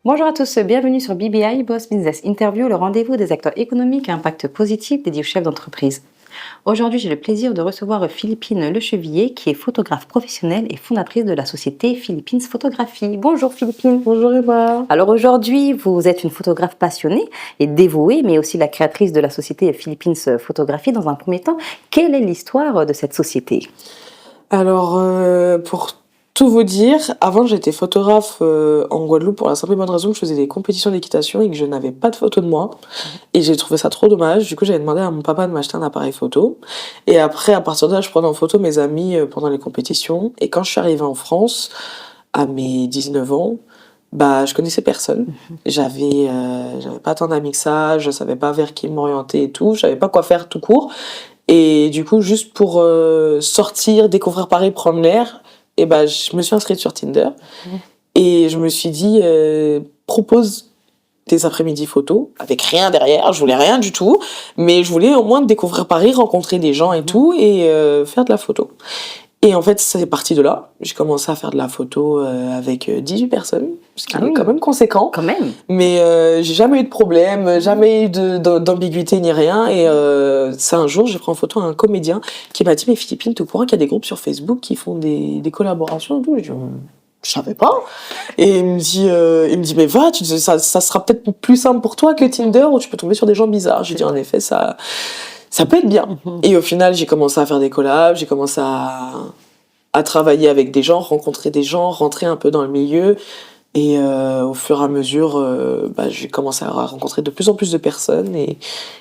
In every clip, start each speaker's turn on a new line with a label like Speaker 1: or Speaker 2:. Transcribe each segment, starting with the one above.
Speaker 1: Bonjour à tous, bienvenue sur BBI Boss Business Interview, le rendez-vous des acteurs économiques à impact positif dédié aux chefs d'entreprise. Aujourd'hui, j'ai le plaisir de recevoir Philippine Lechevillier, qui est photographe professionnelle et fondatrice de la société Philippines Photographie. Bonjour Philippine.
Speaker 2: Bonjour Emma.
Speaker 1: Alors aujourd'hui, vous êtes une photographe passionnée et dévouée, mais aussi la créatrice de la société Philippines Photographie. Dans un premier temps, quelle est l'histoire de cette société?
Speaker 2: Alors, pour tout vous dire, avant j'étais photographe en Guadeloupe pour la simple et bonne raison que je faisais des compétitions d'équitation et que je n'avais pas de photos de moi. Et j'ai trouvé ça trop dommage. Du coup, j'avais demandé à mon papa de m'acheter un appareil photo. Et après, à partir de là, je prenais en photo mes amis pendant les compétitions. Et quand je suis arrivée en France, à mes 19 ans, bah, je connaissais personne. J'avais pas tant d'amis que ça, je savais pas vers qui m'orienter et tout, je savais pas quoi faire tout court. Et du coup, juste pour sortir, découvrir Paris, prendre l'air, et bah, je me suis inscrite sur Tinder. Et je me suis dit, propose des après-midi photos, avec rien derrière, je voulais rien du tout, mais je voulais au moins découvrir Paris, rencontrer des gens et tout, et faire de la photo. Et en fait, c'est parti de là. J'ai commencé à faire de la photo avec 18 personnes, ce qui est quand même conséquent.
Speaker 1: Quand même.
Speaker 2: Mais j'ai jamais eu de problème, jamais eu d'ambiguïté ni rien. Et c'est un jour, j'ai pris en photo un comédien qui m'a dit « Mais Philippine, t'es au courant qu'il y a des groupes sur Facebook qui font des collaborations et tout ?» Je dis « Je savais pas. » Et il me dit « Mais va, ça sera peut-être plus simple pour toi que Tinder où tu peux tomber sur des gens bizarres. » J'ai dit « En effet, ça peut être bien. » Et au final, j'ai commencé à faire des collabs, j'ai commencé à travailler avec des gens, rencontrer des gens, rentrer un peu dans le milieu. Et au fur et à mesure, j'ai commencé à rencontrer de plus en plus de personnes et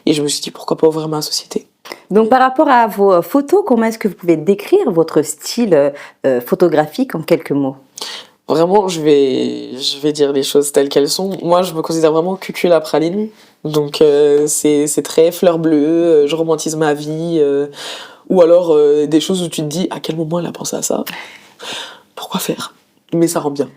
Speaker 2: je me suis dit pourquoi pas ouvrir ma société.
Speaker 1: Donc par rapport à vos photos, comment est-ce que vous pouvez décrire votre style photographique en quelques mots?
Speaker 2: Vraiment, je vais dire les choses telles qu'elles sont. Moi, je me considère vraiment cucul à praline. Donc c'est très fleur bleue, je romantise ma vie. Ou alors des choses où tu te dis à quel moment elle a pensé à ça? Pourquoi faire? Mais ça rend bien.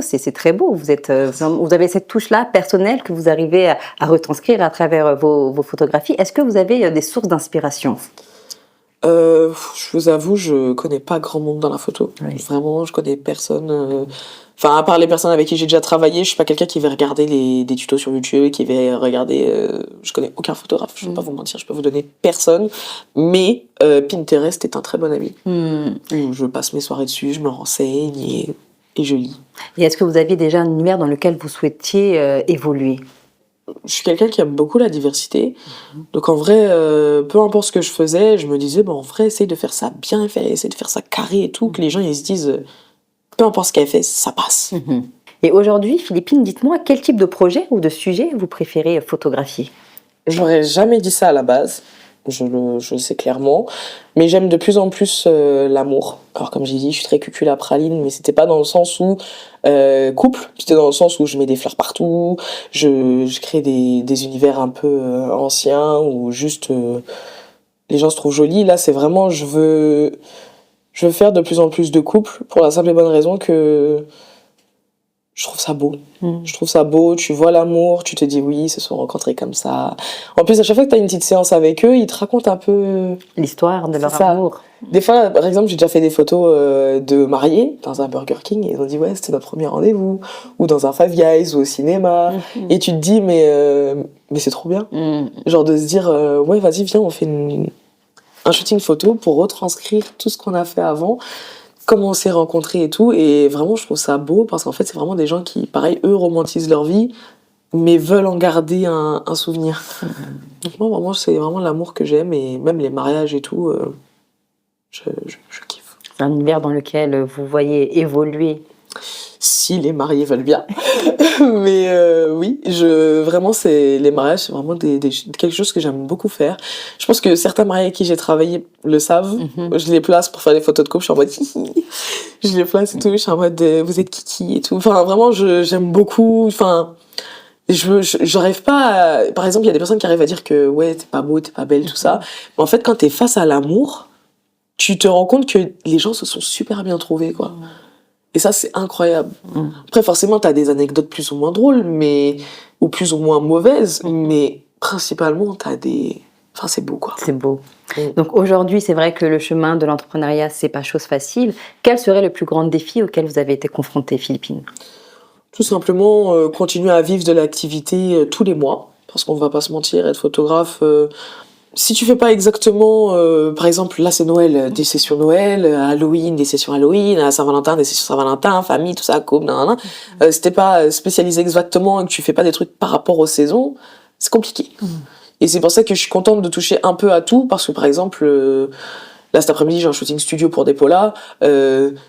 Speaker 1: C'est très beau, vous avez cette touche-là personnelle que vous arrivez à retranscrire à travers vos photographies. Est-ce que vous avez des sources d'inspiration?
Speaker 2: Je vous avoue, je connais pas grand monde dans la photo.
Speaker 1: Oui.
Speaker 2: Vraiment, je connais personne. Enfin, à part les personnes avec qui j'ai déjà travaillé, je suis pas quelqu'un qui va regarder des tutos sur YouTube, qui va regarder. Je connais aucun photographe. Je vais pas vous mentir, je peux vous donner personne. Mais Pinterest est un très bon ami. Où je passe mes soirées dessus, je me renseigne et je lis.
Speaker 1: Et est-ce que vous aviez déjà un univers dans lequel vous souhaitiez évoluer?
Speaker 2: Je suis quelqu'un qui aime beaucoup la diversité. Donc en vrai, peu importe ce que je faisais, je me disais, en vrai, essaye de faire ça bien fait, essaye de faire ça carré et tout, que les gens ils se disent, peu importe ce qu'elle fait, ça passe.
Speaker 1: Et aujourd'hui, Philippine, dites-moi, quel type de projet ou de sujet vous préférez photographier?
Speaker 2: J'aurais jamais dit ça à la base, je le sais clairement, mais j'aime de plus en plus l'amour. Alors comme j'ai dit, je suis très cucul à praline, mais c'était pas dans le sens où couple, c'était dans le sens où je mets des fleurs partout, je crée des univers un peu anciens, où juste les gens se trouvent jolis. Là c'est vraiment, je veux faire de plus en plus de couples, pour la simple et bonne raison que je trouve ça beau. Je trouve ça beau, tu vois l'amour, tu te dis oui, ils se sont rencontrés comme ça. En plus, à chaque fois que tu as une petite séance avec eux, ils te racontent un peu
Speaker 1: l'histoire de leur
Speaker 2: ça.
Speaker 1: amour.
Speaker 2: Des fois, par exemple, j'ai déjà fait des photos de mariés dans un Burger King et ils ont dit ouais, c'était notre premier rendez-vous. Ou dans un Five Guys ou au cinéma. Et tu te dis mais c'est trop bien. Genre de se dire ouais, vas-y, viens, on fait un shooting photo pour retranscrire tout ce qu'on a fait avant. Comment on s'est rencontrés et tout, et vraiment je trouve ça beau parce qu'en fait c'est vraiment des gens qui, pareil, eux romantisent leur vie mais veulent en garder un souvenir. Donc moi vraiment c'est vraiment l'amour que j'aime, et même les mariages et tout, je kiffe.
Speaker 1: C'est un univers dans lequel vous voyez évoluer.
Speaker 2: Si les mariés veulent bien. Mais oui, vraiment, les mariages, c'est vraiment quelque chose que j'aime beaucoup faire. Je pense que certains mariés avec qui j'ai travaillé le savent. Je les place pour faire des photos de couple, je suis en mode hihi. Je les place et tout, je suis en mode vous êtes kiki et tout. Enfin, vraiment, j'aime beaucoup. Enfin, j'arrive pas par exemple, il y a des personnes qui arrivent à dire que ouais, t'es pas beau, t'es pas belle, tout ça. Mais en fait, quand t'es face à l'amour, tu te rends compte que les gens se sont super bien trouvés, quoi. Et ça, c'est incroyable. Après, forcément, t'as des anecdotes plus ou moins drôles, ou plus ou moins mauvaises, mais principalement, enfin, c'est beau, quoi.
Speaker 1: C'est beau. Donc aujourd'hui, c'est vrai que le chemin de l'entrepreneuriat, c'est pas chose facile. Quel serait le plus grand défi auquel vous avez été confrontée, Philippine?
Speaker 2: Tout simplement, continuer à vivre de l'activité tous les mois. Parce qu'on va pas se mentir, être photographe, si tu fais pas exactement, par exemple, là c'est Noël, des sessions Noël, Halloween, des sessions Halloween, à Saint-Valentin, des sessions Saint-Valentin, famille, tout ça, couple, nanana. Si t'es pas spécialisé exactement et que tu fais pas des trucs par rapport aux saisons, c'est compliqué. Et c'est pour ça que je suis contente de toucher un peu à tout, parce que par exemple, là cet après-midi j'ai un shooting studio pour des polas,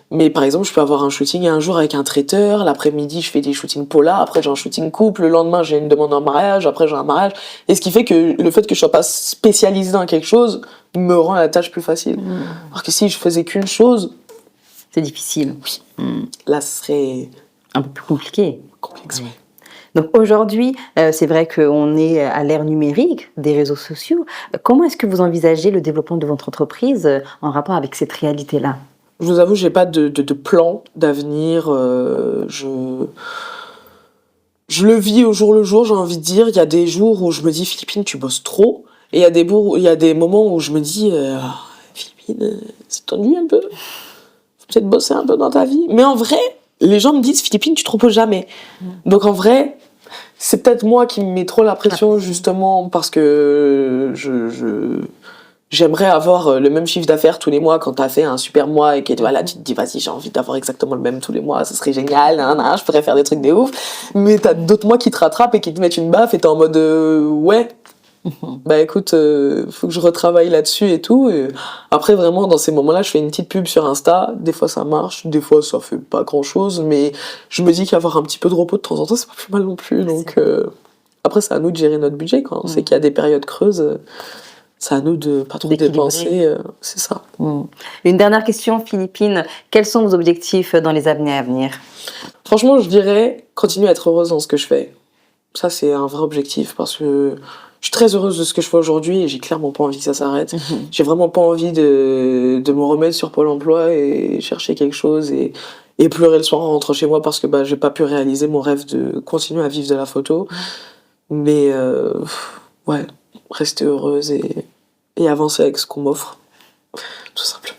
Speaker 2: mais par exemple je peux avoir un shooting un jour avec un traiteur, l'après-midi je fais des shootings polas, après j'ai un shooting couple, le lendemain j'ai une demande en mariage, après j'ai un mariage, et ce qui fait que le fait que je sois pas spécialisée dans quelque chose me rend la tâche plus facile. Alors que si je faisais qu'une chose,
Speaker 1: C'est difficile.
Speaker 2: là ce serait
Speaker 1: Un peu plus compliqué.
Speaker 2: complexe.
Speaker 1: Donc aujourd'hui, c'est vrai qu'on est à l'ère numérique, des réseaux sociaux. Comment est-ce que vous envisagez le développement de votre entreprise en rapport avec cette réalité-là?
Speaker 2: Je vous avoue, j'ai pas de plan d'avenir. Je le vis au jour le jour, j'ai envie de dire. Il y a des jours où je me dis, Philippine, tu bosses trop. Et il y a des moments où je me dis, Philippine, c'est tendu un peu. Faut peut-être bosser un peu dans ta vie. Mais en vrai, les gens me disent, Philippine, tu te reposes jamais. Donc en vrai, c'est peut-être moi qui me mets trop la pression, justement, parce que j'aimerais avoir le même chiffre d'affaires tous les mois quand t'as fait un super mois et que voilà, tu te dis, vas-y, j'ai envie d'avoir exactement le même tous les mois, ça serait génial, hein, je pourrais faire des trucs de ouf. Mais t'as d'autres mois qui te rattrapent et qui te mettent une baffe et t'es en mode, ouais, bah écoute, faut que je retravaille là-dessus et tout. Et après, vraiment, dans ces moments-là, je fais une petite pub sur Insta. Des fois, ça marche, des fois, ça fait pas grand-chose. Mais je me dis qu'avoir un petit peu de repos de temps en temps, c'est pas plus mal non plus. Donc, après, c'est à nous de gérer notre budget. Quand on sait qu'il y a des périodes creuses, c'est à nous de pas trop dépenser. C'est ça.
Speaker 1: Une dernière question, Philippine. Quels sont vos objectifs dans les années à venir?
Speaker 2: Franchement, je dirais continuer à être heureuse dans ce que je fais. Ça, c'est un vrai objectif parce que je suis très heureuse de ce que je fais aujourd'hui et j'ai clairement pas envie que ça s'arrête. J'ai vraiment pas envie de me remettre sur Pôle emploi et chercher quelque chose et pleurer le soir en rentrant chez moi parce que j'ai pas pu réaliser mon rêve de continuer à vivre de la photo. Mais ouais, rester heureuse et avancer avec ce qu'on m'offre, tout simplement.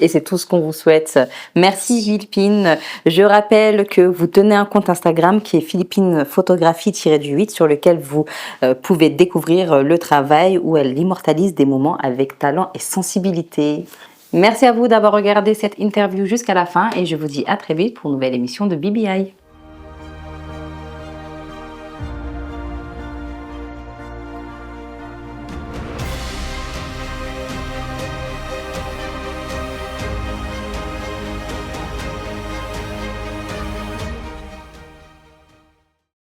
Speaker 1: Et c'est tout ce qu'on vous souhaite. Merci Philippine. Je rappelle que vous tenez un compte Instagram qui est Philippine Photographie-8 sur lequel vous pouvez découvrir le travail où elle immortalise des moments avec talent et sensibilité. Merci à vous d'avoir regardé cette interview jusqu'à la fin et je vous dis à très vite pour une nouvelle émission de BBI.